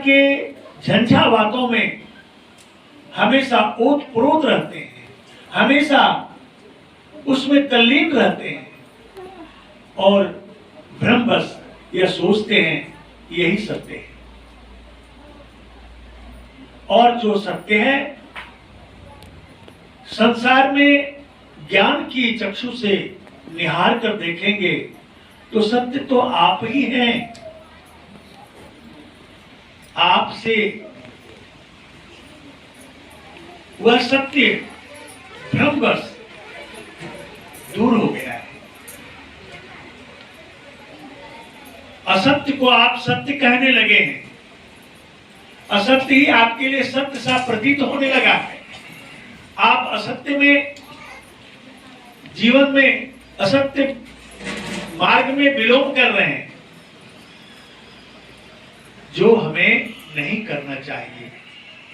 के झंझावातों में हमेशा ओतप्रोत रहते हैं, हमेशा उसमें तल्लीन रहते हैं और भ्रमवश यह सोचते हैं यही सत्य है। और जो सत्य है संसार में ज्ञान की चक्षु से निहार कर देखेंगे तो सत्य तो आप ही हैं। आपसे वह सत्य भ्रमवश दूर हो गया है। असत्य को आप सत्य कहने लगे हैं, असत्य ही आपके लिए सत्य सा प्रतीत होने लगा है। आप असत्य में, जीवन में असत्य मार्ग में विलोम कर रहे हैं, जो हमें नहीं करना चाहिए।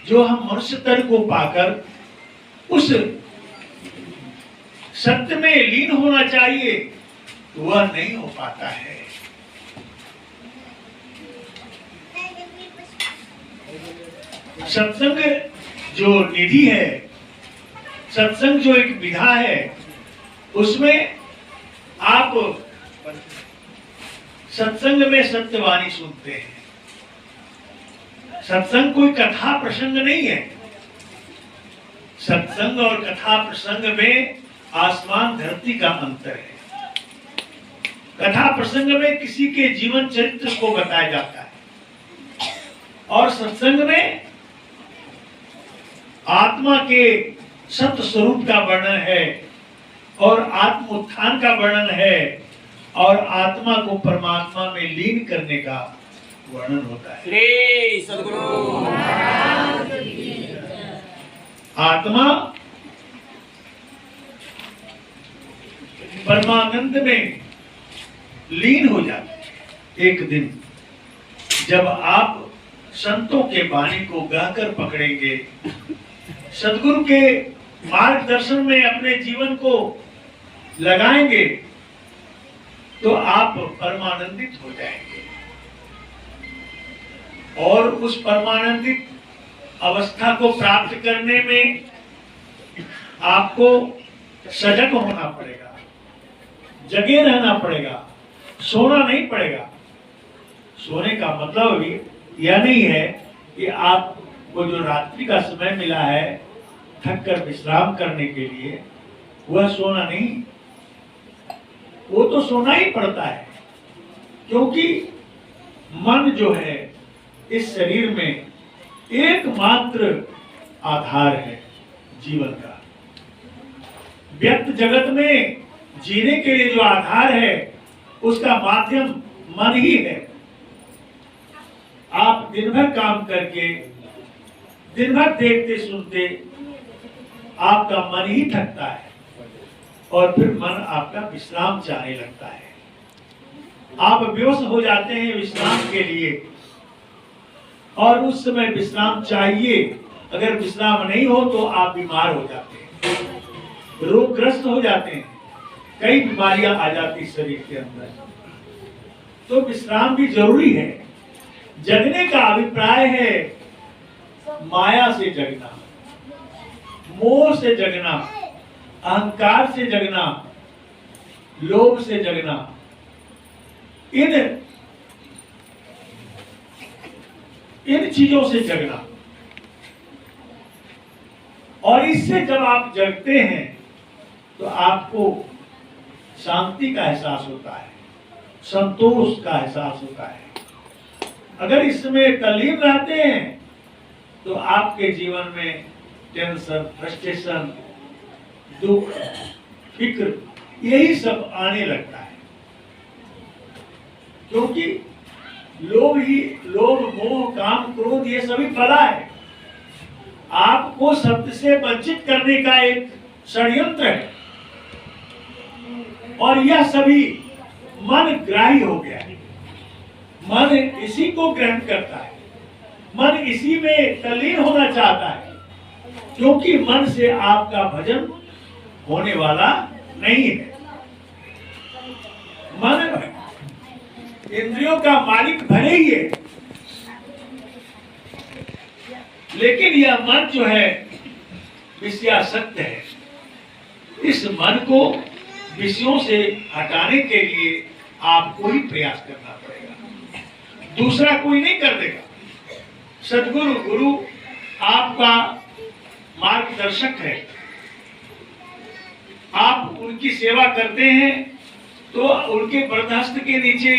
जो हम मनुष्य तन को पाकर उस सत्य में लीन होना चाहिए तो वह नहीं हो पाता है। सत्संग जो निधि है, सत्संग जो एक विधा है, उसमें आप सत्संग में सत्यवाणी सुनते हैं। सत्संग कोई कथा प्रसंग नहीं है। सत्संग और कथा प्रसंग में आसमान धरती का अंतर है। कथा प्रसंग में किसी के जीवन चरित्र को बताया जाता है और सत्संग में आत्मा के सत्य स्वरूप का वर्णन है और आत्म उत्थान का वर्णन है और आत्मा को परमात्मा में लीन करने का वर्णन होता है। श्री सद्गुरु आत्मा परमानंद में लीन हो जाती है। एक दिन जब आप संतों के वाणी को गहकर पकड़ेंगे, सद्गुरु के मार्गदर्शन में अपने जीवन को लगाएंगे, तो आप परमानंदित हो जाएंगे और उस परमानंदित अवस्था को प्राप्त करने में आपको सजग होना पड़ेगा, जगे रहना पड़ेगा, सोना नहीं पड़ेगा। सोने का मतलब भी यह नहीं है कि आपको जो रात्रि का समय मिला है थक कर विश्राम करने के लिए, वह सोना नहीं, वो तो सोना ही पड़ता है, क्योंकि मन जो है इस शरीर में एकमात्र आधार है जीवन का। व्यक्त जगत में जीने के लिए जो आधार है उसका माध्यम मन ही है। आप दिन भर काम करके, दिन भर देखते सुनते आपका मन ही थकता है और फिर मन आपका विश्राम चाहने लगता है। आप बेहोश हो जाते हैं विश्राम के लिए और उस समय विश्राम चाहिए। अगर विश्राम नहीं हो तो आप बीमार हो जाते हैं, रोगग्रस्त हो जाते हैं, कई बीमारियां आ जाती शरीर के अंदर। तो विश्राम भी जरूरी है। जगने का अभिप्राय है माया से जगना, मोह से जगना, अहंकार से जगना, लोभ से जगना। इन चीजों से जगना। और इससे जब आप जगते हैं तो आपको शांति का एहसास होता है, संतोष का एहसास होता है। अगर इसमें तल्लीन रहते हैं तो आपके जीवन में टेंशन, फ्रस्ट्रेशन, दुख, फिक्र, यही सब आने लगता है, क्योंकि लोभ, मोह, काम, क्रोध ये सभी फला है। आपको सत्य से वंचित करने का एक षड्यंत्र है और यह सभी मन ग्राही हो गया है। मन इसी को ग्रहण करता है, मन इसी में तल्लीन होना चाहता है, क्योंकि मन से आपका भजन होने वाला नहीं है। मन इंद्रियों का मालिक भले ही है, लेकिन यह मन जो है विषयासक्त है। इस मन को विषयों से हटाने के लिए आपको ही प्रयास करना पड़ेगा, दूसरा कोई नहीं कर देगा। सदगुरु गुरु आपका मार्गदर्शक है, आप उनकी सेवा करते हैं तो उनके बरदस्त के नीचे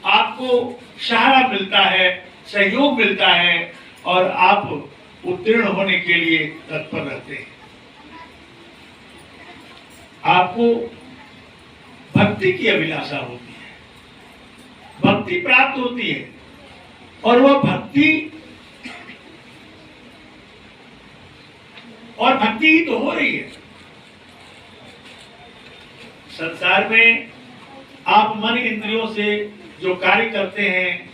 आपको सहारा मिलता है, सहयोग मिलता है और आप उत्तीर्ण होने के लिए तत्पर रहते हैं। आपको भक्ति की अभिलाषा होती है, भक्ति प्राप्त होती है और वह भक्ति ही तो हो रही है। संसार में आप मन इंद्रियों से जो कार्य करते हैं,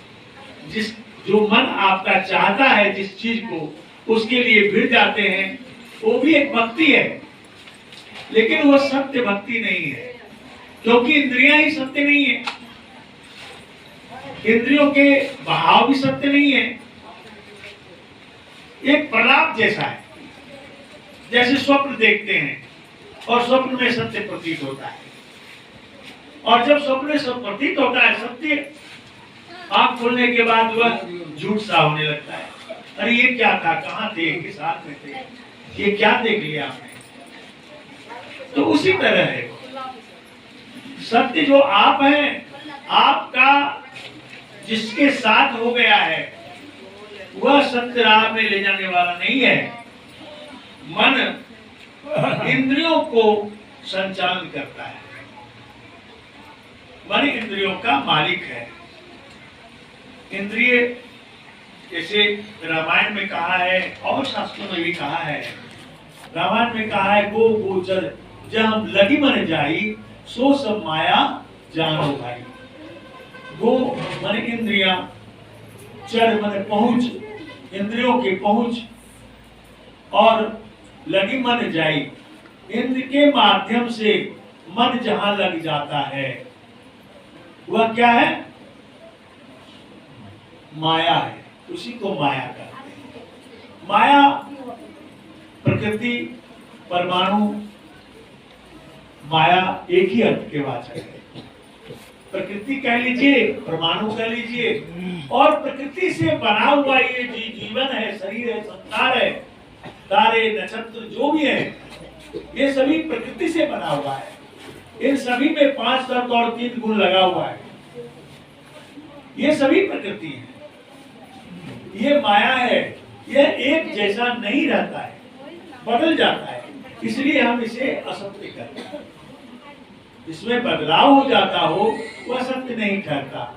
जो मन आपका चाहता है जिस चीज को, उसके लिए भिड़ जाते हैं, वो भी एक भक्ति है, लेकिन वह सत्य भक्ति नहीं है, क्योंकि इंद्रियां ही सत्य नहीं है, इंद्रियों के भाव भी सत्य नहीं है। एक प्रलाप जैसा है, जैसे स्वप्न देखते हैं और स्वप्न में सत्य प्रतीत होता है, और जब स्वप्न में सब प्रतीत होता है सत्य, आंख खोलने के बाद वह झूठ सा होने लगता है। अरे ये क्या था, कहाँ थे, किस हाथ में थे, ये क्या देख लिया आपने। तो उसी तरह है सत्य जो आप हैं, आपका जिसके साथ हो गया है वह सत्य राह में ले जाने वाला नहीं है। मन इंद्रियों को संचालन करता है, मन इंद्रियों का मालिक है। इंद्रिय जैसे रामायण में कहा है और शास्त्रों में भी कहा है, रामायण में कहा है गो गोचर जब लगी मन जाई सो सब माया जानो भाई। गो मन इंद्रिया, चर मन पहुंच, इंद्रियों की पहुंच, और लगी मन जाई, इंद्र के माध्यम से मन जहां लग जाता है वह क्या है, माया है, उसी को माया कहते हैं। माया प्रकृति, परमाणु, माया एक ही अर्थ के वाचक है। प्रकृति कह लीजिए, परमाणु कह लीजिए, और प्रकृति से बना हुआ ये जीवन है, शरीर है, संसार है, तारे नक्षत्र जो भी है, ये सभी प्रकृति से बना हुआ है। इन सभी में 5 तत्व और 3 गुण लगा हुआ है। ये सभी प्रकृति है, ये माया है, यह एक जैसा नहीं रहता है, बदल जाता है, इसलिए हम इसे असत्य कहते हैं। इसमें बदलाव हो जाता हो वह सत्य नहीं ठहरता।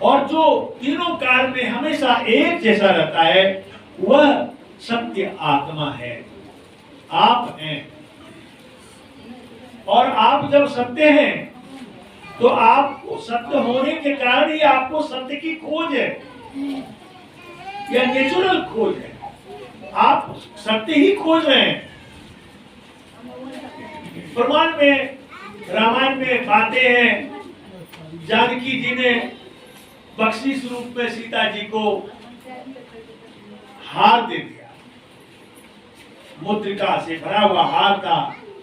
और जो तीनों काल में हमेशा एक जैसा रहता है वह सत्य आत्मा है, आप हैं। और आप जब सत्य हैं तो आपको सत्य होने के कारण ही आपको सत्य की खोज है, यह नेचुरल खोज है, आप सत्य ही खोज रहे हैं। प्रमाण में रामायण में बातें हैं, जानकी जी ने बख्शीश रूप में सीता जी को हार दे दिया, मुद्रिका से भरा हुआ हार था,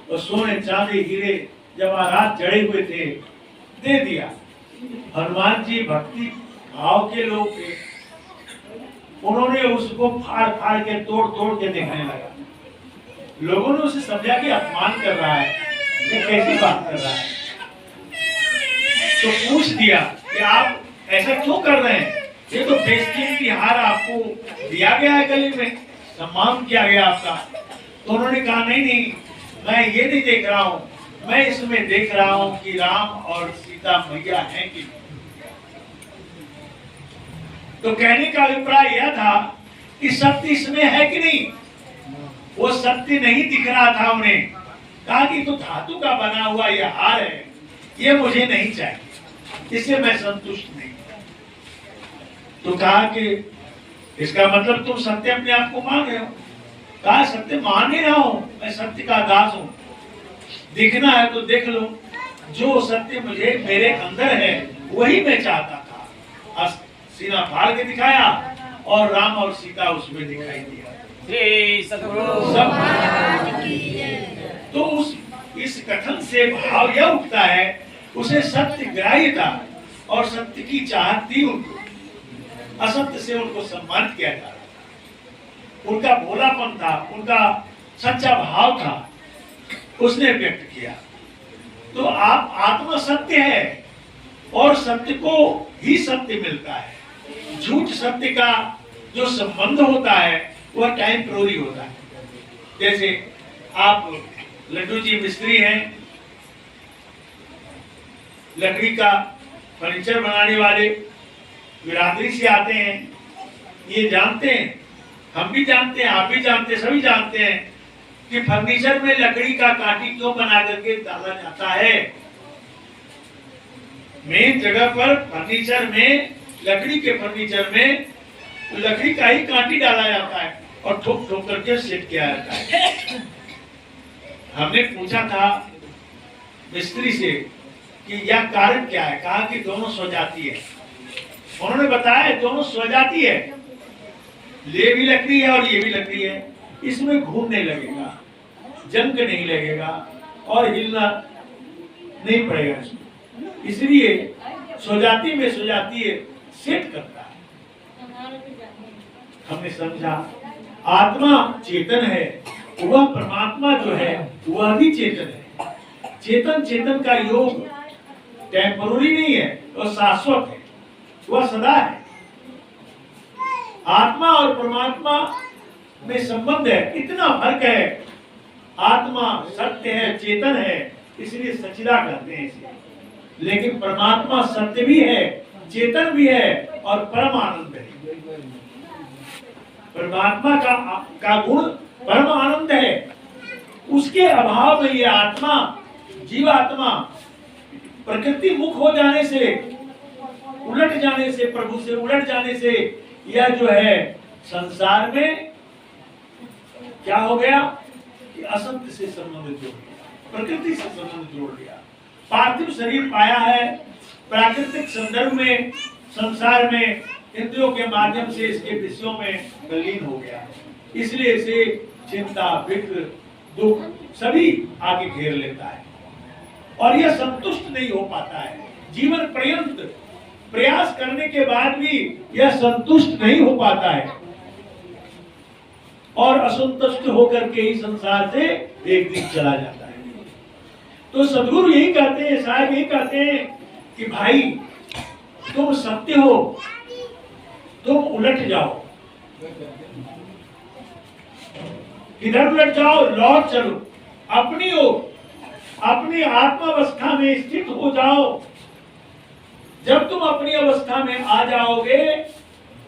और सोने चांदी हीरे जवाहरात जड़े हुए थे, दे दिया। हनुमान जी भक्ति भाव के लोग थे, उन्होंने उसको फाड़ फाड़ के तोड़ तोड़ के देखने लगा। लोगों ने उसे समझा कि अपमान कर रहा है, ये कैसी बात कर रहा है, तो पूछ दिया कि आप ऐसा क्यों कर रहे हैं, ये तो बेइज्जती हार आपको दिया गया है, गले में सम्मान किया गया आपका। तो उन्होंने कहा नहीं नहीं, मैं ये नहीं देख रहा हूँ, मैं इसमें देख रहा हूँ कि राम और सीता मैया हैं कि। तो कहने का अभिप्राय यह था कि सत्य इसमें है कि नहीं, वो सत्य नहीं दिख रहा था उन्हें। कहा कि तो धातु का बना हुआ यह हार है, ये मुझे नहीं चाहिए, इससे मैं संतुष्ट नहीं। तो कहा कि इसका मतलब तुम सत्य अपने आप को मान रहे हो। कहा सत्य मान ही रहा हूं, मैं सत्य का दास हूं, दिखना है तो देख लो, जो सत्य मुझे मेरे अंदर है वही मैं चाहता था। सीना फाड़ के दिखाया और राम और सीता उसमें दिखाई दिया। सब तो इस कथन से भाव यह उठता है, उसे सत्य ग्राह्य था और सत्य की चाहत थी उनको, असत्य से उनको सम्मानित किया जा रहा था। उनका भोलापन था, उनका सच्चा भाव था, उसने व्यक्त किया। तो आप आत्मा सत्य है और सत्य को ही सत्य मिलता है। झूठ सत्य का जो संबंध होता है वह टेम्पररी होता है। जैसे आप लड्डू जी मिस्त्री हैं, लकड़ी का फर्नीचर बनाने वाले बिरादरी से आते हैं, ये जानते हैं, हम भी जानते हैं, आप भी जानते हैं, सभी जानते हैं कि फर्नीचर में लकड़ी का काटी क्यों बना करके डाला जाता है। मेन जगह पर फर्नीचर में, लकड़ी के फर्नीचर में लकड़ी का ही काटी डाला जाता है और ठोक ठोक करके सेट किया जाता है। हमने पूछा था मिस्त्री से कि यह कारण क्या है, कहा कि दोनों स्वजाती है। उन्होंने बताया दोनों स्वजाती है, ले भी लकड़ी है और ये भी लकड़ी है, इसमें घूम नहीं लगेगा, जंग नहीं लगेगा और हिलना नहीं पड़ेगा इसमें। इसलिए स्वजाती में स्वजाती सेट करता है। हमने समझा आत्मा चेतन है, वह परमात्मा जो है वह भी चेतन है। चेतन चेतन का योग टेम्पररी नहीं है, वह शाश्वत है, वह सदा है। आत्मा और परमात्मा में संबंध है, इतना फर्क है। आत्मा सत्य है, चेतन है, इसलिए सचिदा कहते हैं इसे। लेकिन परमात्मा सत्य भी है, चेतन भी है और परम आनंद है। परमात्मा का गुण परम आनंद है, उसके अभाव में यह आत्मा, जीवात्मा प्रकृति मुख हो जाने से, उलट जाने से, प्रभु से उलट जाने से यह जो है संसार में क्या हो गया कि असत्य से संबंध जोड़ लिया, प्रकृति से संबंध जोड़ लिया। पार्थिव शरीर पाया है, प्राकृतिक संदर्भ में संसार में इंद्रियों के माध्यम से इसके विषयों में तल्लीन हो गया, इसलिए इसे चिंता, फिक्र, दुख सभी आगे घेर लेता है और यह संतुष्ट नहीं हो पाता है। जीवन पर्यंत प्रयास करने के बाद भी यह संतुष्ट नहीं हो पाता है और असंतुष्ट होकर के ही संसार से एक दिन चला जाता है। तो सदगुरु यही कहते हैं, साहब यही कहते हैं कि भाई तुम सत्य हो, तुम उलट जाओ, इधर उलट जाओ, लौट चलो, अपनी हो, अपनी आत्मावस्था में स्थित हो जाओ। जब तुम अपनी अवस्था में आ जाओगे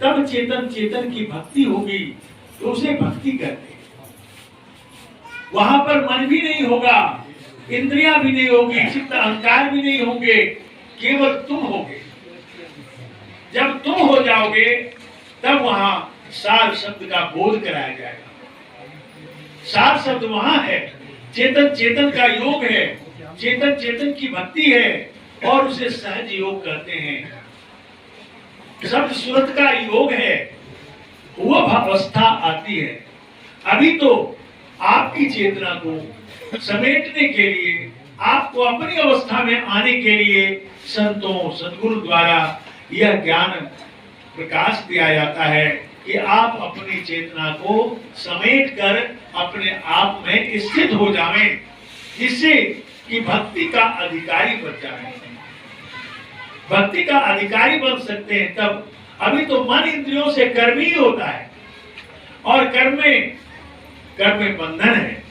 तब चेतन चेतन की भक्ति होगी, तो उसे भक्ति कहते हैं। वहां पर मन भी नहीं होगा, इंद्रियां भी नहीं होगी, चित्त अहंकार भी नहीं होंगे, केवल तुम होगे। जब तुम हो जाओगे तब वहां सार शब्द का बोध कराया जाएगा। सार शब्द वहां है, चेतन चेतन का योग है, चेतन चेतन की भक्ति है और उसे सहज योग कहते हैं। शब्द सूरत का योग है, वह अवस्था आती है। अभी तो आपकी चेतना को समेटने के लिए, आपको अपनी अवस्था में आने के लिए संतों, सद्गुरु द्वारा यह ज्ञान प्रकाश दिया जाता है कि आप अपनी चेतना को समेट कर अपने आप में स्थित हो जाएं, जिससे कि भक्ति का अधिकारी बन जाएं। भक्ति का अधिकारी बन सकते हैं तब। अभी तो मन इंद्रियों से कर्म ही होता है और कर्म में बंधन है,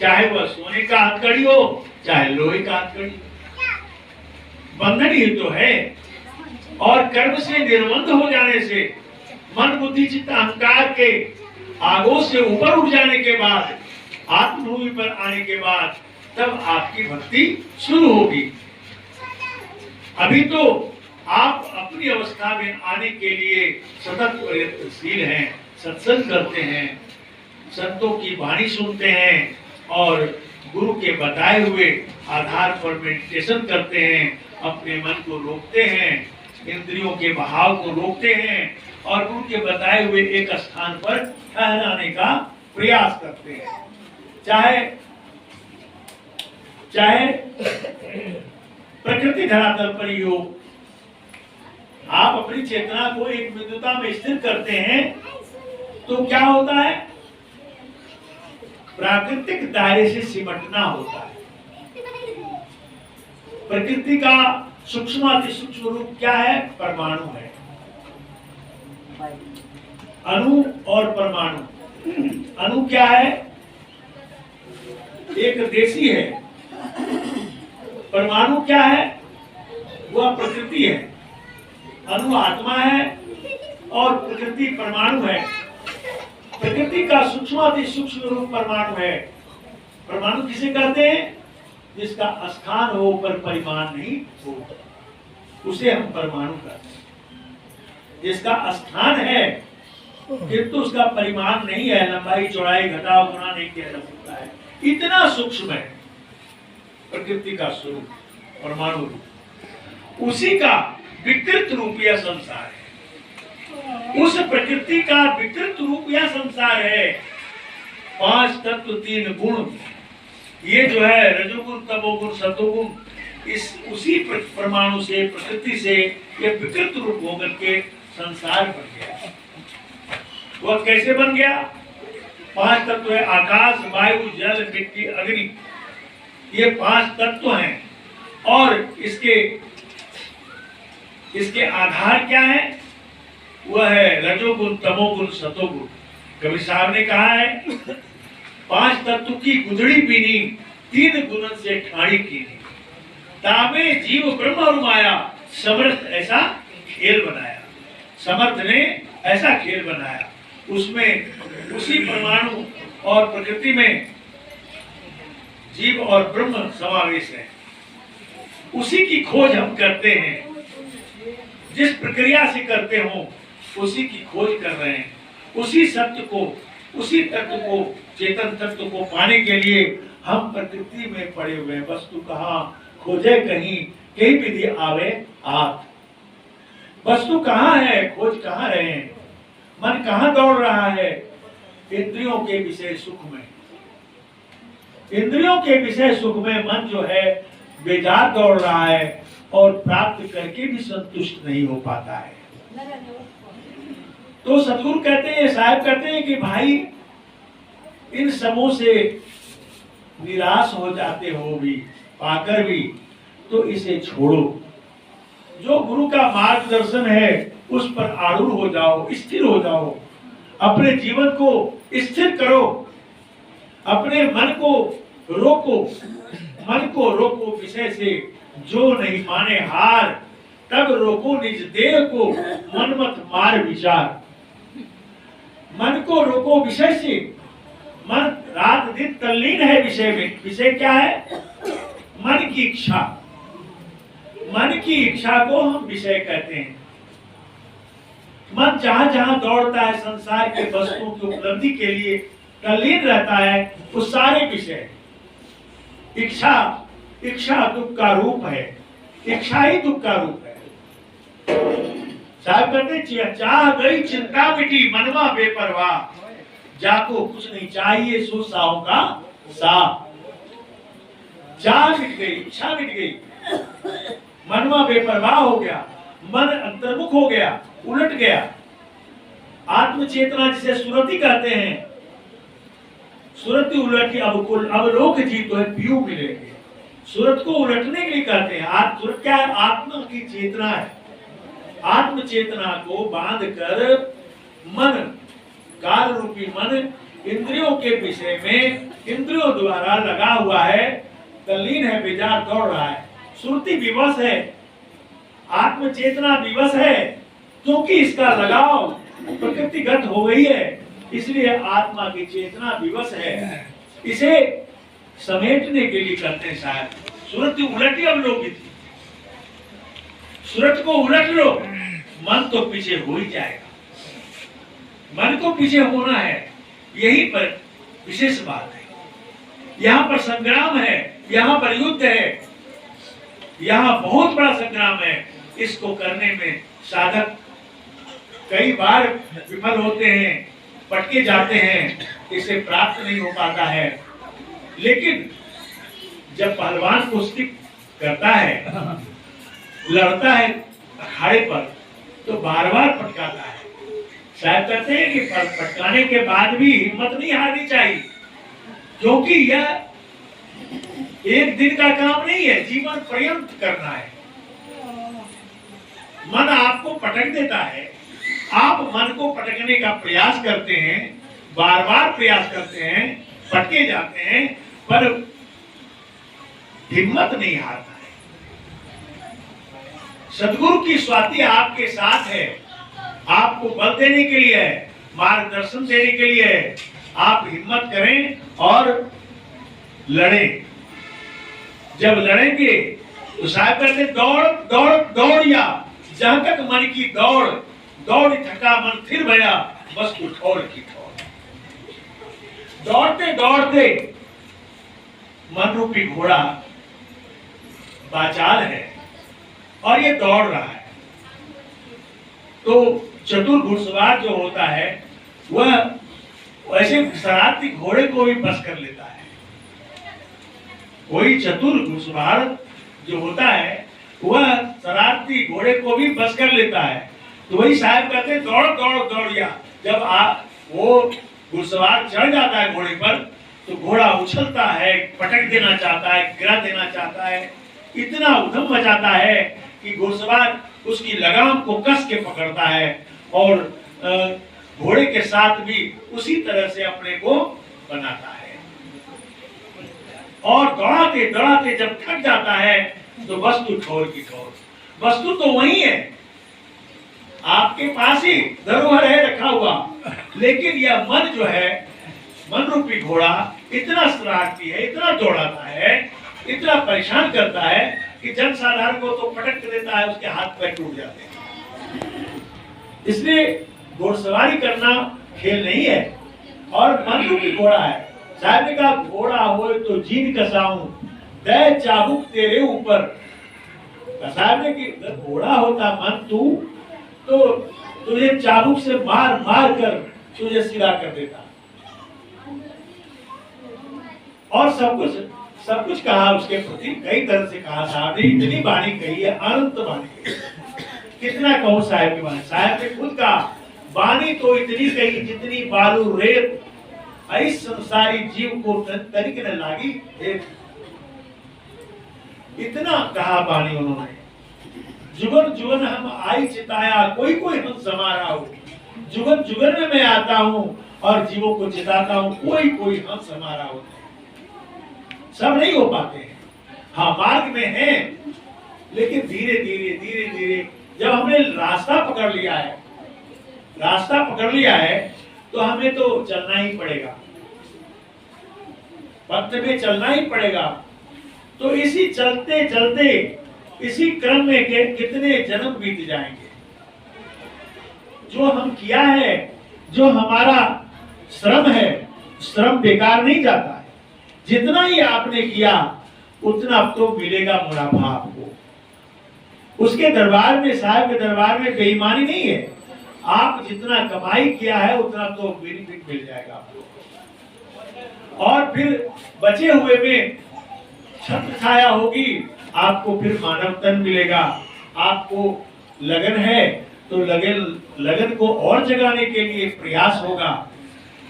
चाहे वह सोने का हथकड़ी हो, चाहे लोहे का हथकड़ी हो, बंधन ही तो है। और कर्म से निर्बंध हो जाने से, मन बुद्धि चित्त अहंकार के आगोश से ऊपर उठ जाने के बाद, आत्मभूमि पर आने के बाद तब आपकी भक्ति शुरू होगी। अभी तो आप अपनी अवस्था में आने के लिए सतत प्रयत्नशील हैं, सत्संग करते हैं, संतों की वाणी सुनते हैं और गुरु के बताए हुए आधार पर मेडिटेशन करते हैं, अपने मन को रोकते हैं, इंद्रियों के बहाव को रोकते हैं और उनके बताए हुए एक स्थान पर ठहराने का प्रयास करते हैं। चाहे प्रकृति धरातल पर ही हो, आप अपनी चेतना को एक बिंदुता में स्थिर करते हैं तो क्या होता है, प्राकृतिक दायरे से सिमटना होता है। प्रकृति का सूक्ष्म अति सूक्ष्म रूप क्या है, परमाणु है। अणु और परमाणु। अणु क्या है, एक देशी है। परमाणु क्या है, वह प्रकृति है। अणु आत्मा है और प्रकृति परमाणु है। प्रकृति का सूक्ष्म अति सूक्ष्म रूप परमाणु है। परमाणु किसे कहते हैं, जिसका स्थान हो पर परिमाण नहीं हो, उसे हम परमाणु कहते हैं। जिसका स्थान है किंतु उसका परिमाण नहीं है, लंबाई चौड़ाई घटाव गुणा नहीं किया जा सकता है, इतना सूक्ष्म है प्रकृति का स्वरूप परमाणु रूप। उसी का विकृत रूप यह संसार है। उस प्रकृति का विकृत रूप यह संसार है। 5 तत्व 3 गुण, ये जो है रजोगुण तमोगुण सतोगुण, इस उसी परमाणु से प्रकृति से ये विकृत रूप होकर के संसार बन गया। वह कैसे बन गया, 5 तत्व है, आकाश वायु जल मिट्टी अग्नि, ये 5 तत्व हैं और इसके आधार क्या है, वह है रजोगुण तमोगुण सतोगुण। कबीर साहब ने कहा है, 5 तत्व की गुदड़ी बीनी 3 गुणन से ठाणी कीनी, तामे जीव ब्रह्म और माया समर्थ ऐसा खेल बनाया। समर्थ ने ऐसा खेल बनाया, उसमें उसी परमाणु और प्रकृति में जीव और ब्रह्म समावेश है। उसी की खोज हम करते हैं, जिस प्रक्रिया से करते हो उसी की खोज कर रहे हैं। उसी सत्य को, उसी तत्व को, चेतन तत्व को पाने के लिए हम प्रकृति में पड़े हुए हैं। वस्तु कहाँ खोजे कहीं, कहीं विधि आवे आत। वस्तु कहाँ है, खोज कहाँ रहे हैं, मन कहाँ दौड़ रहा है, इंद्रियों के विषय सुख में। इंद्रियों के विषय सुख में मन जो है बेजार दौड़ रहा है और प्राप्त करके भी संतुष्ट नहीं हो पाता है। तो सतगुरु कहते हैं, साहब कहते हैं कि भाई इन समों से निराश हो जाते हो भी, पाकर भी, तो इसे छोड़ो। जो गुरु का मार्गदर्शन है उस पर आरूढ़ हो जाओ, स्थिर हो जाओ, अपने जीवन को स्थिर करो, अपने मन को रोको, मन को रोको विषय से, जो नहीं माने हार, तब रोको निज देह को, मन मत मार विचार। मन को रोको विषय से, मन रात दिन तल्लीन है विषय में। विषय क्या है, मन की इच्छा। मन की इच्छा को हम विषय कहते हैं। मन जहां जहां दौड़ता है संसार के वस्तुओं की उपलब्धि के लिए तल्लीन रहता है, वो सारे विषय। इच्छा, इच्छा दुख का रूप है, इच्छा ही दुख का रूप है। साहब कहते, चाह गई चिंता मिटी, मनवा बेपरवाह, जाको कुछ नहीं चाहिए सो साओ का सा। चाह मिट गई, इच्छा मिट गई, मनवा बेपरवाह हो गया, मन अंतर्मुख हो गया, उलट गया। आत्म चेतना जिसे सुरति कहते हैं, सुरति उलटी अब लोक जीत है पीयू मिलेंगे। सुरत को उलटने के लिए कहते हैं। सुरत क्या है, आत्मा की चेतना है। आत्म चेतना को बांध कर मन, काल रूपी मन इंद्रियों के विषय में इंद्रियों द्वारा लगा हुआ है, तल्लीन है, बेजार दौड़ रहा है। सुरति विवश है, आत्म चेतना विवश है, क्योंकि इसका लगाव प्रकृतिगत हो गई है, इसलिए आत्मा की चेतना विवश है। इसे समेटने के लिए करते हैं शायद। सुरत उलटी अवलोकित, सुरत को उलट लो, मन तो पीछे हो ही जाएगा। मन को पीछे होना है, यही पर विशेष बात है। यहाँ पर संग्राम है, यहाँ पर युद्ध है, यहाँ बहुत बड़ा संग्राम है। इसको करने में साधक कई बार विफल होते हैं, पटके जाते हैं, इसे प्राप्त नहीं हो पाता है। लेकिन जब पहलवान कुश्ती करता है, लड़ता है अखाड़े पर, तो बार बार पटकाता है। शायद कहते हैं कि पटकाने के बाद भी हिम्मत नहीं हारनी चाहिए, क्योंकि यह एक दिन का काम नहीं है, जीवन पर्यंत करना है। मन आपको पटक देता है, आप मन को पटकने का प्रयास करते हैं, बार बार प्रयास करते हैं, पटके जाते हैं, पर हिम्मत नहीं हारता है। सद्गुरु की स्वाति आपके साथ है, आपको बल देने के लिए है, मार्गदर्शन देने के लिए है। आप हिम्मत करें और लड़ें। जब लड़ेंगे तो साहब कहते दौड़ दौड़ दौड़िया, जहां तक मन की दौड़, दौड़ थका मन फिर भया, बस ठोर की ठोर। दौड़ते दौड़ते मन रूपी घोड़ा बाचाल है और ये दौड़ रहा है। तो चतुर घुड़सवार जो होता है वह ऐसे शरारती घोड़े को भी बस कर लेता है। कोई चतुर घुड़सवार जो होता है वह शरारती घोड़े को भी बस कर लेता है। तो वही साहब कहते हैं दौड़ दौड़ दौड़िया। जब वो घुड़सवार चढ़ जाता है घोड़े पर, तो घोड़ा उछलता है, पटक देना चाहता है, गिरा देना चाहता है, इतना उधम मचाता है कि घुड़सवार उसकी लगाम को कस के पकड़ता है और घोड़े के साथ भी उसी तरह से अपने को बनाता है। और दौड़ाते दौड़ाते जब थक जाता है तो वस्तु ठोर की ठोर। वस्तु तो वही है, आपके पास ही धरोहर है रखा हुआ, लेकिन यह मन जो है, मन रूपी घोड़ा इतना शरारती है, इतना दौड़ाता है, इतना परेशान करता है कि जन साधारण को तो पटक देता है, उसके हाथ पैर टूट जाते हैं। इसलिए घोड़सवारी करना खेल नहीं है और मन रूपी घोड़ा है। साहब ने कहा घोड़ा हो तो जीन कसाऊं, दे चाबुक तेरे ऊपर। साहब ने कि घोड़ा होता मन तू, तो तुझे चाबुक से मार मार कर तुझे सिरा कर देता। और सब कुछ कहा उसके प्रति, कई तरह से कहा। साहब ने इतनी वाणी कही है, अनंत वाणी कही है। कितना कहूं साहब की वाणी। साहब ने खुद कहा वाणी तो इतनी कही जितनी बालू रेत, इस संसारी जीव को तनिक न लागी। इतना कहा वाणी उन्होंने। जुगन जुगन हम आई चिताया, कोई कोई हम समारा हो। जुगन जुगन में मैं आता हूं और जीवों को चिताता हूं, कोई कोई हम समारा होते हैं। सब नहीं हो पाते हैं, हाँ मार्ग में हैं, लेकिन धीरे धीरे धीरे धीरे जब हमने रास्ता पकड़ लिया है, रास्ता पकड़ लिया है, तो हमें तो चलना ही पड़ेगा, पथ में चलना ही पड़ेगा। तो इसी चलते चलते इसी क्रम में कितने जन्म बीत जाएंगे। जो हम किया है, जो हमारा श्रम है, श्रम बेकार नहीं जाता है। जितना ही आपने किया उतना तो मिलेगा मुनाफा आपको। उसके दरबार में, साहब के दरबार में बेईमानी नहीं है। आप जितना कमाई किया है उतना तो बेनिफिट मिल जाएगा आपको, और फिर बचे हुए में छत्र छाया होगी, आपको फिर मानव तन मिलेगा। आपको लगन है तो लगन को और जगाने के लिए प्रयास होगा।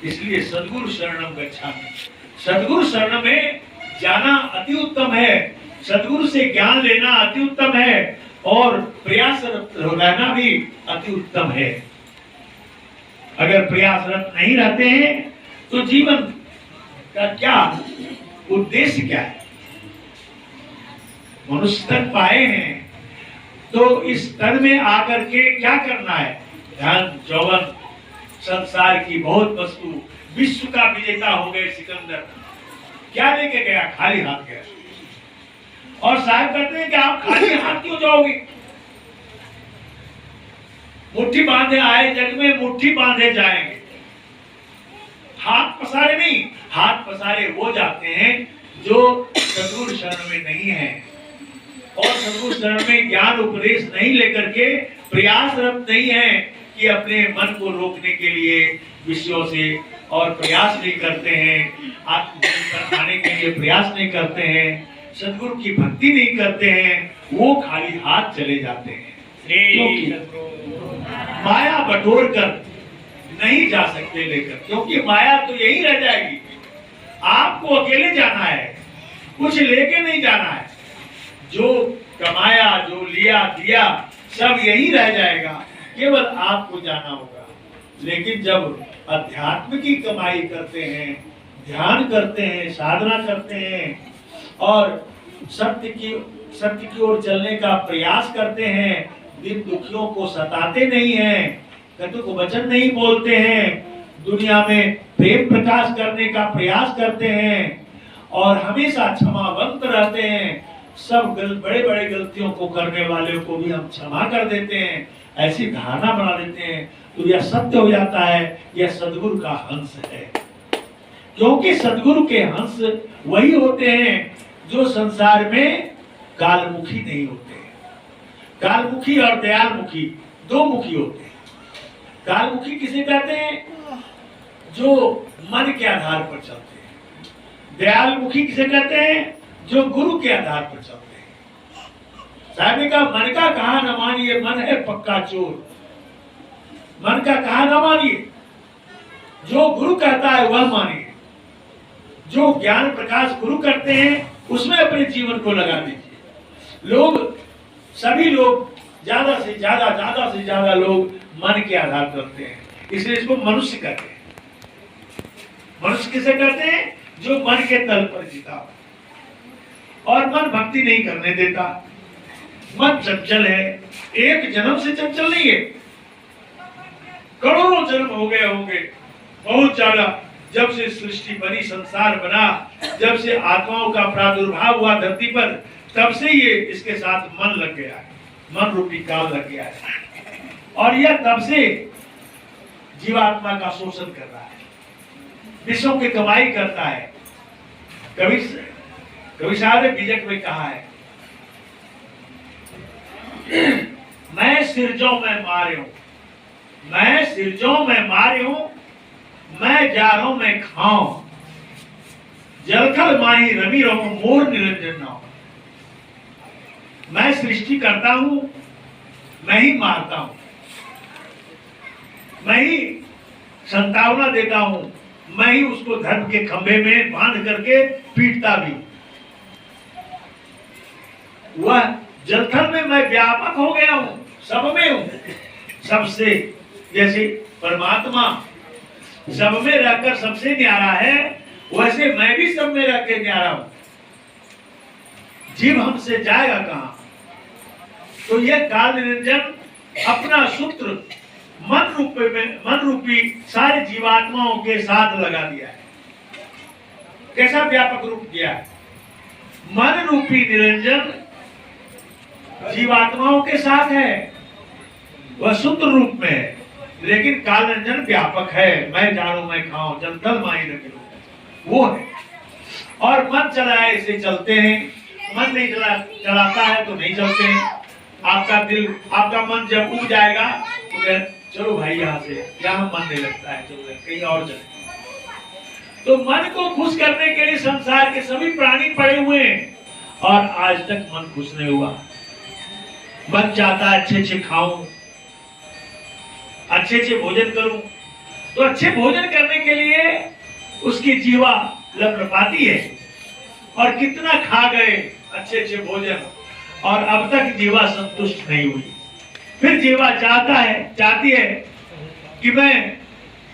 इसलिए सद्गुरु शरणम गच्छामि, सद्गुरु शरण में जाना अति उत्तम है, सद्गुरु से ज्ञान लेना अति उत्तम है, और प्रयासरत रहना भी अति उत्तम है। अगर प्रयासरत नहीं रहते हैं तो जीवन का क्या उद्देश्य क्या है। मनुष्य तन पाए हैं तो इस तन में आकर के क्या करना है। धन जौवन संसार की बहुत वस्तु, विश्व का विजेता हो गए सिकंदर, क्या लेके गया? खाली हाथ गया। और साहब कहते हैं कि आप खाली हाथ क्यों जाओगे? मुट्ठी बांधे आए जग में, मुट्ठी बांधे जाएंगे। हाथ पसारे नहीं, हाथ पसारे वो जाते हैं जो सद्गुरु शरण में नहीं है। और सदगुरु शरण में ज्ञान उपदेश नहीं लेकर के प्रयासरत नहीं है कि अपने मन को रोकने के लिए विषयों से और प्रयास नहीं करते हैं, आत्मज्ञान पर आने के लिए प्रयास नहीं करते हैं, सदगुरु की भक्ति नहीं करते हैं, वो खाली हाथ चले जाते हैं। माया बटोर कर नहीं जा सकते लेकर, क्योंकि माया तो यही रह जाएगी। आपको अकेले जाना है, कुछ लेके नहीं जाना है। जो कमाया, जो लिया दिया, सब यही रह जाएगा, केवल आपको जाना होगा। लेकिन जब अध्यात्म की कमाई करते हैं, ध्यान करते हैं, साधना करते हैं और सत्य की ओर चलने का प्रयास करते हैं, दिन दुखियों को सताते नहीं हैं, कटु को वचन नहीं बोलते हैं, दुनिया में प्रेम प्रकाश करने का प्रयास करते हैं और हमेशा क्षमावंत रहते हैं, सब बड़े बड़े गलतियों को करने वाले को भी हम क्षमा कर देते हैं, ऐसी धारणा बना देते हैं, तो यह सत्य हो जाता है, यह सदगुरु का हंस है। क्योंकि सदगुरु के हंस वही होते हैं जो संसार में कालमुखी नहीं होते। कालमुखी और दयालमुखी दो मुखी होते हैं। कालमुखी किसे कहते हैं? जो मन के आधार पर चलते हैं। दयालमुखी किसे कहते हैं? जो गुरु के आधार पर चलते हैं। साहब ने कहा मन का कहा न मानिए, मन है पक्का चोर। मन का कहा न मानिए, जो गुरु कहता है वह मानिए। जो ज्ञान प्रकाश गुरु करते हैं उसमें अपने जीवन को लगा दीजिए। सभी लोग ज्यादा से ज्यादा लोग मन के आधार करते हैं, इसलिए इसको मनुष्य कहते हैं। मनुष्य किसे कहते हैं? जो मन के तल पर जीता हो और मन भक्ति नहीं करने देता। मन चंचल है, एक जन्म से चंचल नहीं है, करोड़ों जन्म हो गए होंगे, बहुत ज्यादा। जब से सृष्टि बनी, संसार बना, जब से आत्माओं का प्रादुर्भाव हुआ धरती पर, तब से ये इसके साथ मन लग गया है, मन रूपी काल लग गया है और यह तब से जीवात्मा का शोषण कर रहा है, विश्व की कमाई करता है। कवि साहब ने बीजक में कहा है, मैं सिरजों में मारे हूं, मैं सिरजों में मारे हूं, मैं जारों में खाऊं, जलखल माही रवि रहूं, मोर निरंजन ना हो। मैं सृष्टि करता हूं, मैं ही मारता हूं, मैं ही संतावना देता हूं, मैं ही उसको धर्म के खंभे में बांध करके पीटता भी। वह जलथल में मैं व्यापक हो गया हूं, सब में हूं, सबसे। जैसे परमात्मा सब में रहकर सबसे न्यारा है, वैसे मैं भी सब में रह के न्यारा हूं। जीव हमसे जाएगा कहां? तो यह काल निरंजन अपना सूत्र मन रूपी सारे जीवात्माओं के साथ लगा दिया है। कैसा व्यापक रूप दिया है? मन रूपी निरंजन जीवात्माओं के साथ है, वह सूत्र रूप में है, लेकिन काल निरंजन व्यापक है। मैं जानो मैं खाऊं, जंतल माई न गिरो, वो है। और मन चलाए इसे चलते हैं, मन नहीं चलाता है तो नहीं चलते हैं। आपका मन जब उग जाएगा तो चलो भाई यहाँ से, यहाँ मन नहीं लगता है, चलो कहीं और चले। तो मन को खुश करने के लिए संसार के सभी प्राणी पड़े हुए हैं और आज तक मन खुश नहीं हुआ। मन चाहता है अच्छे खाऊं, अच्छे भोजन करूं, तो अच्छे भोजन करने के लिए उसकी जीवा लपलपाती है और कितना खा गए अच्छे भोजन और अब तक जीवा संतुष्ट नहीं हुई। फिर जीवा चाहती है कि मैं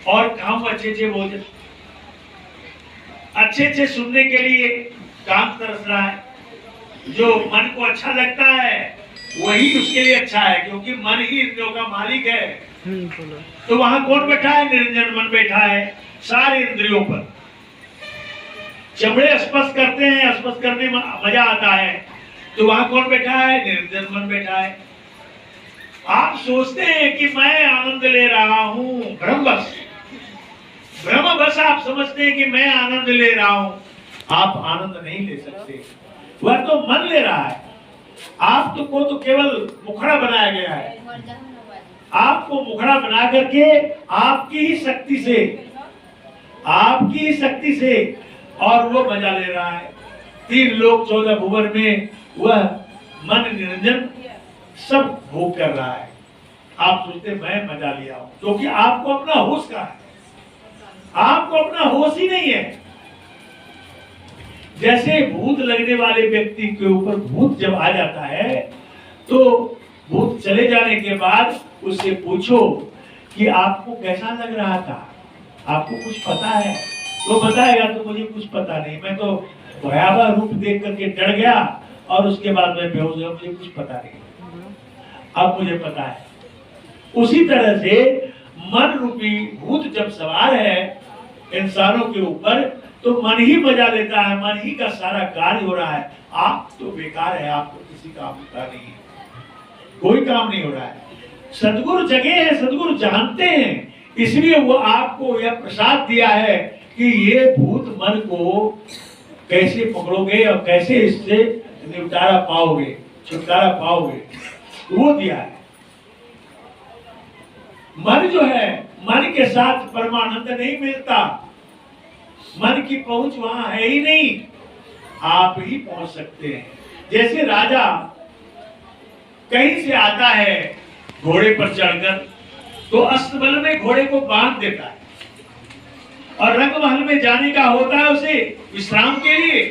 और खाऊं अच्छे भोजन, अच्छे सुनने के लिए काम तरस रहा है। जो मन को अच्छा लगता है वही उसके लिए अच्छा है, क्योंकि मन ही इंद्रियों का मालिक है। तो वहां कौन बैठा है? निरंजन मन बैठा है सारे इंद्रियों पर। चमड़े स्पर्श करते हैं, स्पर्श करने में मजा आता है, तो वहां कौन बैठा है? निरंजन मन बैठा है। आप सोचते हैं कि मैं आनंद ले रहा हूं, भ्रमवश आप समझते हैं कि मैं आनंद ले रहा हूं। आप आनंद नहीं ले सकते, वह तो मन ले रहा है। आपको तो केवल मुखड़ा बनाया गया है, आपको मुखड़ा बना करके आपकी ही शक्ति से और वो मजा ले रहा है। 3 लोक 14 भुवन में वह मन निरंजन सब भोग कर रहा है। आप सोचते मैं मजा लिया हूं, क्योंकि आपको अपना होश का है, आपको अपना होश ही नहीं है। जैसे भूत लगने वाले व्यक्ति के ऊपर भूत जब आ जाता है तो भूत चले जाने के बाद उससे पूछो कि आपको कैसा लग रहा था, आपको कुछ पता है? तो बताएगा तो मुझे कुछ पता नहीं, मैं तो भयावह रूप देख करके डर गया और उसके बाद मैं बेहोश हो, मुझे कुछ पता नहीं, अब मुझे पता है। उसी तरह से मन रूपी भूत जब सवार है इंसानों के ऊपर तो मन ही मजा लेता है, मन ही का सारा कार्य हो रहा है। आप तो बेकार है, आप तो किसी काम का नहीं है, कोई काम नहीं हो रहा है। सदगुरु जगे हैं, सदगुरु जानते हैं, इसलिए वो आपको यह प्रसाद दिया है कि ये भूत मन को कैसे पकड़ोगे और कैसे इससे निपटारा पाओगे, छुटकारा पाओगे, वो दिया है। मन जो है, मन के साथ परमानंद नहीं मिलता, मन की पहुंच वहां है ही नहीं, आप ही पहुंच सकते हैं। जैसे राजा कहीं से आता है घोड़े पर चढ़कर तो अस्तबल में घोड़े को बांध देता है और रंगमहल में जाने का होता है उसे विश्राम के लिए,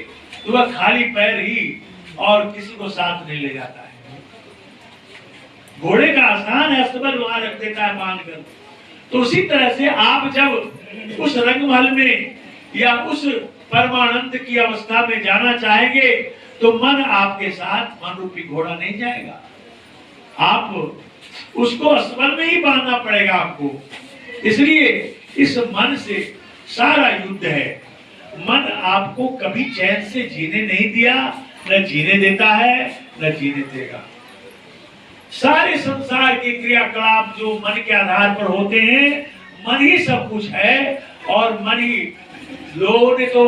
तो वह खाली पैर ही और किसी को साथ नहीं ले जाता है। घोड़े का आसान है, अस्तबल वहां रख देता है बांध कर। तो उसी तरह से आप जब उस रंगमहल में या उस परमानंद की अवस्था में जाना चाहेंगे तो मन आपके साथ, मन रूपी घोड़ा नहीं जाएगा, आप उसको अस्तबल में ही बांधना पड़ेगा आपको। इसलिए इस मन से सारा युद्ध है। मन आपको कभी चैन से जीने नहीं दिया, न जीने देता है, न जीने देगा। सारे संसार के क्रियाकलाप जो मन के आधार पर होते हैं, मन ही सब कुछ है और मन ही, लोगों ने तो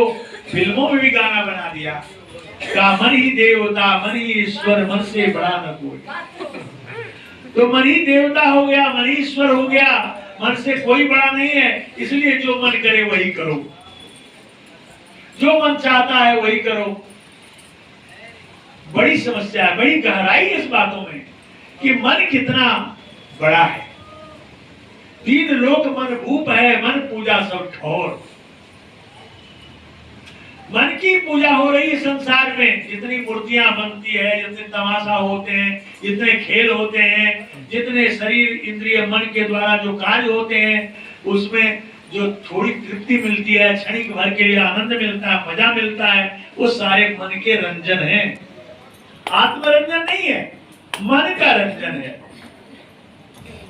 फिल्मों में भी गाना बना दिया का मन ही देवता, मन ही ईश्वर, मन से बड़ा न कोई। तो मन ही देवता हो गया, मन ही ईश्वर हो गया, मन से कोई बड़ा नहीं है। इसलिए जो मन करे वही करो, जो मन चाहता है वही करो। बड़ी समस्या है, बड़ी गहराई इस बातों में कि मन कितना बड़ा है। 3 लोक मन भूप है, मन पूजा सब ठौर। मन की पूजा हो रही है संसार में। जितनी मूर्तियां बनती है, जितने तमाशा होते हैं, जितने खेल होते हैं, जितने शरीर इंद्रिय मन के द्वारा जो कार्य होते हैं, उसमें जो थोड़ी तृप्ति मिलती है, क्षणिक भर के लिए आनंद मिलता है, मजा मिलता है, वो सारे मन के रंजन हैं, आत्मरंजन नहीं है, मन का रंजन है।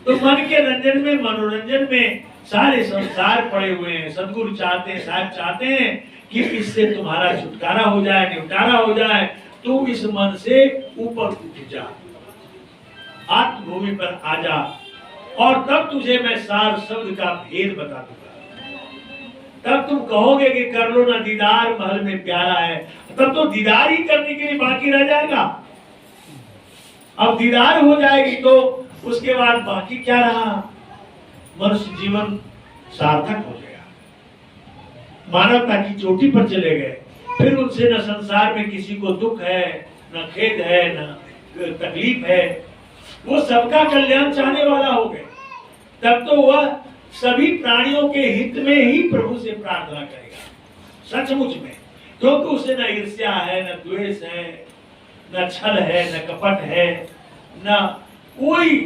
तो मन के रंजन में, मनोरंजन में सारे संसार पड़े हुए हैं। सदगुरु चाहते हैं, साहब चाहते हैं कि इससे तुम्हारा छुटकारा हो जाए, निपटारा हो जाए। तू इस मन से ऊपर उठ जा, आत्मभूमि पर आ जा, और तब तुझे मैं सार शब्द का भेद बता दूंगा। तब तुम कहोगे कि कर लो ना दीदार, महल में प्यारा है। तब तो दीदार ही करने के लिए बाकी रह जाएगा। अब दीदार हो जाएगी तो उसके बाद बाकी क्या रहा? मनुष्य जीवन सार्थक हो गया, मानवता की चोटी पर चले गए। फिर उनसे न संसार में किसी को दुख है, न खेद है, न तकलीफ है। वो सबका कल्याण चाहने वाला हो गए। तब तो वह सभी प्राणियों के हित में ही प्रभु से प्रार्थना करेगा सचमुच में, क्योंकि उसे न ईर्ष्या है, न द्वेष है, न छल है, न कपट है, न कोई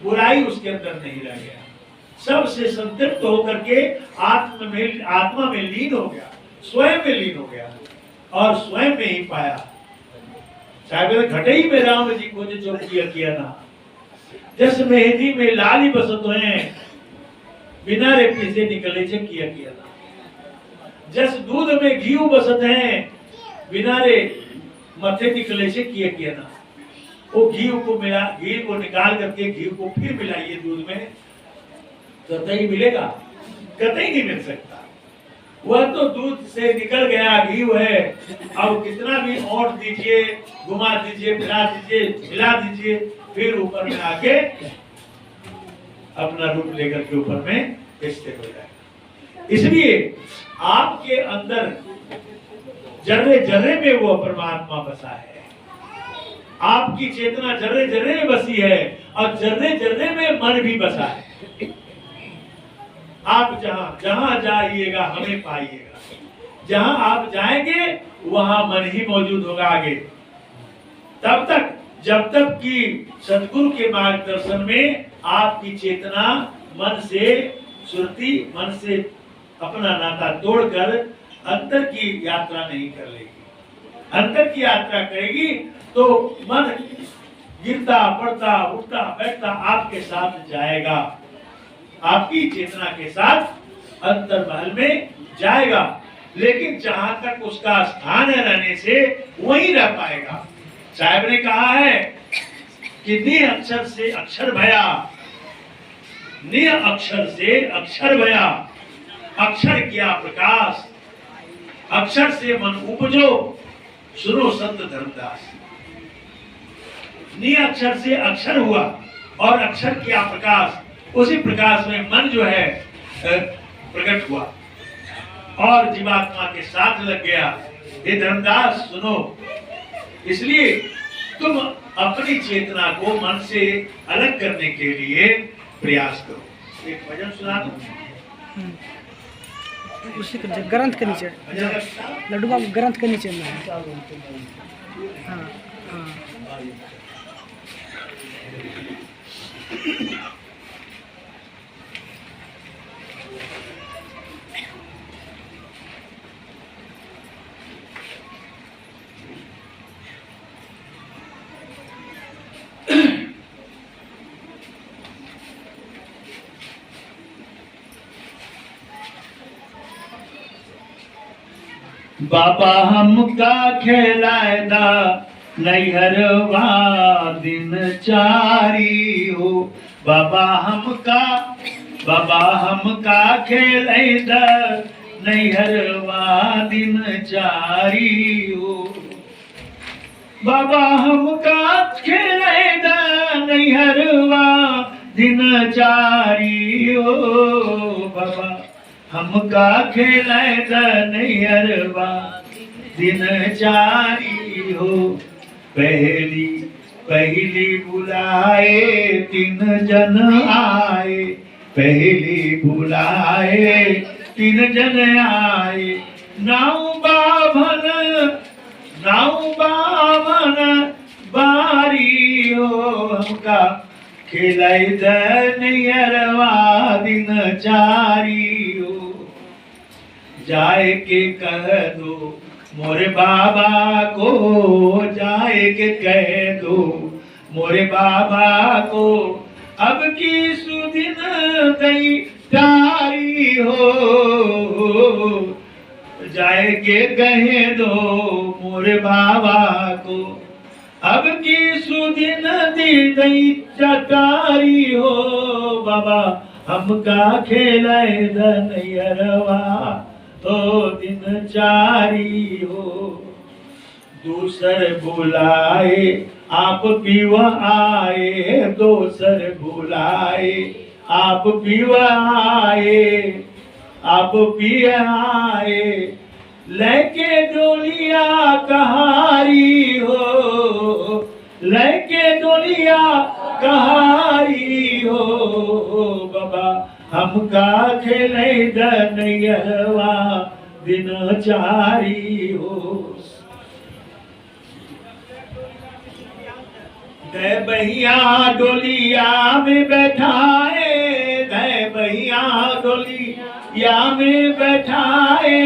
बुराई उसके अंदर नहीं रह गया। सबसे संतृप्त होकर के आत्मा में लीन हो गया, स्वयं में लीन हो गया और स्वयं में ही पाया। चाहे घटे ही में राम जी को जो किया ना, जस मेहंदी में लाली बसत है, बिना रे पीछे निकले से किया ना। जस दूध में घी बसत है, बिना रे मथे निकले से किया ना। वो घी को मिला, घी को निकाल करके घी को फिर मिलाइए दूध में, कतई मिलेगा? कतई नहीं मिल सकता। वह तो दूध से निकल गया, घी है। अब कितना भी और दीजिए, घुमा दीजिए, फिरा दीजिए, मिला दीजिए, फिर ऊपर में आके अपना रूप लेकर के ऊपर में स्थिर हो जाएगा। इसलिए आपके अंदर जर्रे जर्रे में वो परमात्मा बसा है। आपकी चेतना जर्रे जर्रे में बसी है और जर्रे जर्रे में मन भी बसा है। आप जहां जहां जाइएगा हमें पाइएगा। जहां आप जाएंगे वहां मन ही मौजूद होगा आगे। तब तक जब तक कि सदगुरु के मार्गदर्शन में आपकी चेतना मन से सुरती, मन से अपना नाता तोड़कर अंतर की यात्रा नहीं कर लेगी। अंतर की यात्रा करेगी तो मन गिरता पड़ता उठता बैठता आपके साथ जाएगा, आपकी चेतना के साथ अंतर महल में जाएगा। लेकिन जहां तक उसका स्थान है रहने से वहीं रह पाएगा। साहब ने कहा है कि नि अक्षर से अक्षर भया, नि अक्षर से अक्षर भया, अक्षर किया प्रकाश, अक्षर से मन उपजो, सुनो संत धर्मदास। नि अक्षर से अक्षर हुआ और अक्षर किया प्रकाश, उसी प्रकाश में मन जो है प्रकट हुआ और जीवात्मा के साथ लग गया। हे धर्मदास सुनो, इसलिए तुम अपनी चेतना को मन से अलग करने के लिए प्रयास करो। एक भजन सुना दो उसी ग्रंथ के नीचे, लड्डू बाबू ग्रंथ के नीचे में। हाँ हाँ बाबा हमका खेलायदा नैहरवा दिन चारी हो। बाबा हमका खेलायदा नैहरवा दिन चारी हो। बाबा हमका खेलायदा नैहरवा दिन चारी हो। बाबा हमका खेलायदा नैहरवा दिन चारी हो। पहली पहली बुलाए तीन जन आए, पहली बुलाए तीन जन आए। नाऊ बाभन बारी हो। हमका खेलायदा नैहरवा दिन चारी हो। जाए के कह दो मोरे बाबा को, जाए के कह दो मोरे बाबा को, अब की सुदिन दई तारी हो। जाए के कहे दो मोरे बाबा को, अब की सुदिन दी दई चटारी हो। बाबा हमका खेलायदा नैहरवा तो दिन चारी हो। दूसर बुलाए आप पीवा आए, दूसर बुलाए आप पीवा आए, आप पिया आए। लेके डोलिया कहारी हो, लेके डोलिया कहारी हो। बाबा हमका खेलायदा नैहरवा दिन चारी हो। दे बहिया डोलिया में बैठाए, दे बहिया डोलिया में बैठाए।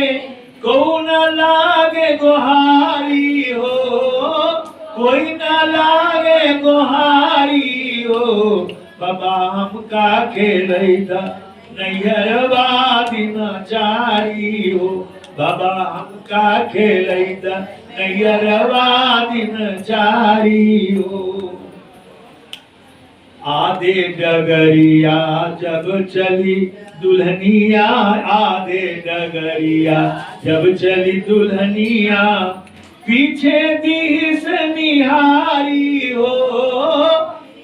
को न लागे गोहारी हो, कोई न लागे गोहारी हो। बाबा हमका खेलायदा नैहरवा दिन चारी हो। बाबा हमका खेलायदा नैहरवा दिन चारी हो। आधे डगरिया जब चली दुल्हनिया, आधे डगरिया जब चली दुल्हनिया, पीछे दिस निहारी हो,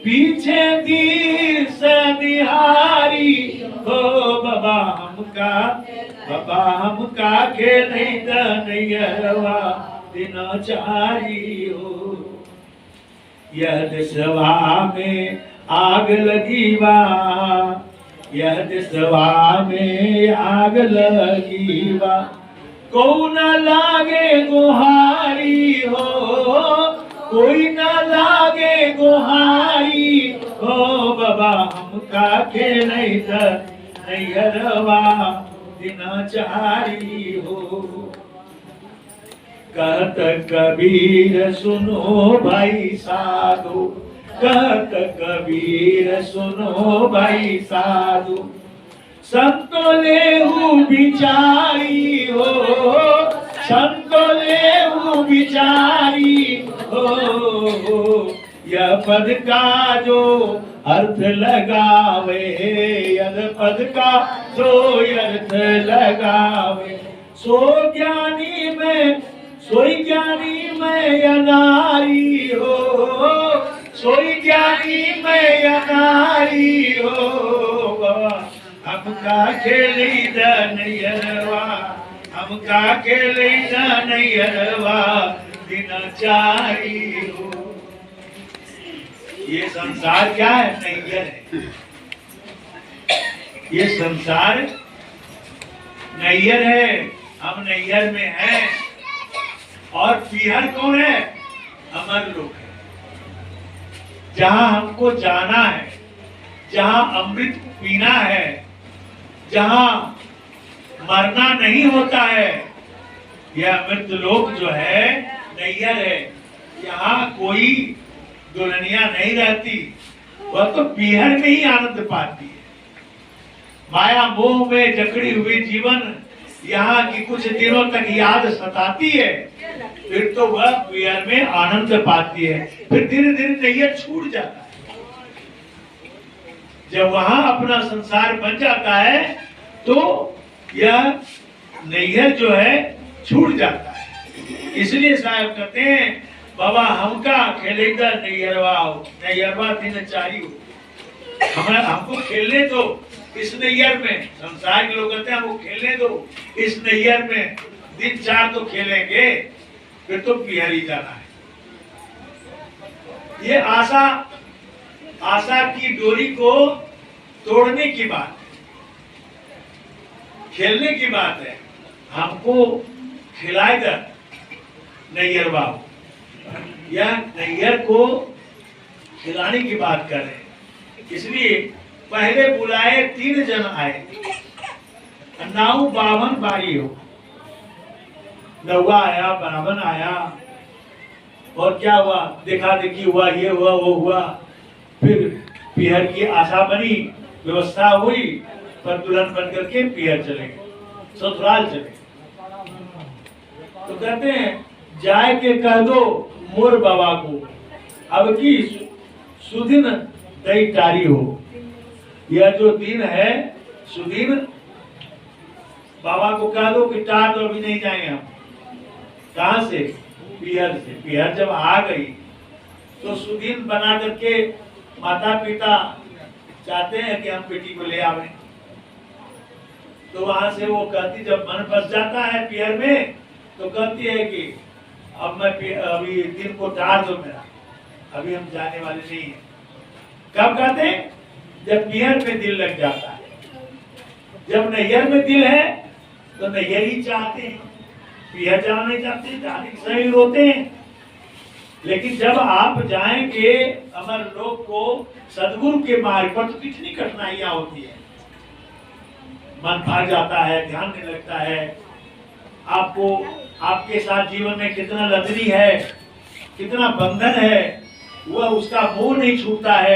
पीछे दिस निहारी हो, बाबा हमका खेले नैयरवा दिनाचारी हो। यह देशवा में आग लगी बा, यह देशवा में आग लगी बा, कौन लागे गुहारी हो, कोई न लागे गुहारी हो, बाबा हमका खेले नैयरवा दिनाचारी हो। कहत कबीर सुनो भाई साधु, कहत कबीर सुनो भाई साधु, संतो लेहु बिचारी हो, संतो लेहु बिचारी हो। यह पद का जो अर्थ लगावे, यह पद का जो अर्थ लगावे, सो ज्ञानी में सोई ज्ञानी में अनारी हो, सोई ज्ञानी में अनारी हो, हमका खेली नैयरवा, हमका खेली नैयरवा दिनाचारी हो। ये संसार क्या है? नैयर है। ये संसार नैयर है, हम नैयर में हैं। और पीहर कौन है? अमर लोग है, जहां हमको जाना है, जहां अमृत पीना है, जहां मरना नहीं होता है। यह अमृत लोक जो है नैयर है, यहाँ कोई दुल्हनिया नहीं रहती, वह तो पीहर में ही आनंद पाती है। माया मोह में जकड़ी हुई जीवन यहाँ की कुछ दिनों तक याद सताती है, फिर तो वह पीहर में आनंद पाती है, फिर धीरे धीरे नैयर छूट जाता है। जब वहां अपना संसार बन जाता है तो यह नैयर जो है छूट जाता है। इसलिए साहब कहते हैं बाबा हमका खेलेगा नैयरवा दिनचारी हो। हमको खेलने दो इस नैयर में। संसार के लोग कहते हैं हमको खेलने दो इस नैयर में, दिन चार तो खेलेंगे, फिर तो पीहर ही जाना है। ये आशा की डोरी को तोड़ने की बात है, खेलने की बात है। हमको खिलाएगा नैयर बाबू, यह नैयर को खिलाने की बात कर रहे हैं। इसलिए पहले बुलाए 3 जन आए, नाऊ बावन बारी हो, नौवा आया, बावन आया, और क्या हुआ? देखा देखी हुआ, ये हुआ वो हुआ, फिर पीहर की आशा बनी, व्यवस्था हुई, पर दुल्हन बन करके पीहर चले गए, ससुराल चले गए। तो कहते हैं जाए के कह दो मोर बाबा को, अब की सुदिन दई टारी हो। यह जो दिन है सुदिन, बाबा को कह दो कि टार तो अभी नहीं जाएंगे हम। कहां से? पीहर से। पीहर जब आ गई तो सुदिन बना करके माता पिता चाहते हैं कि हम बेटी को ले आवे, तो वहां से वो कहती, जब मन बस जाता है पीहर में, तो कहती है कि अब मैं अभी दिन को टार दो मेरा, अभी हम जाने वाले नहीं है। कब कहते हैं? जब पीहर में दिल लग जाता है। जब नैयर में दिल है तो नैयर ही चाहते हैं, पीहर जाना नहीं चाहते, जाने के सही होते हैं। लेकिन जब आप जाएंगे अमर लोक को सदगुरु के मार्ग पर, तो कितनी कठिनाइयां होती है, मन भाग जाता है, ध्यान नहीं लगता है, आपको आपके साथ जीवन में कितना लदनी है, कितना बंधन है, वह उसका मोह नहीं छूटता है।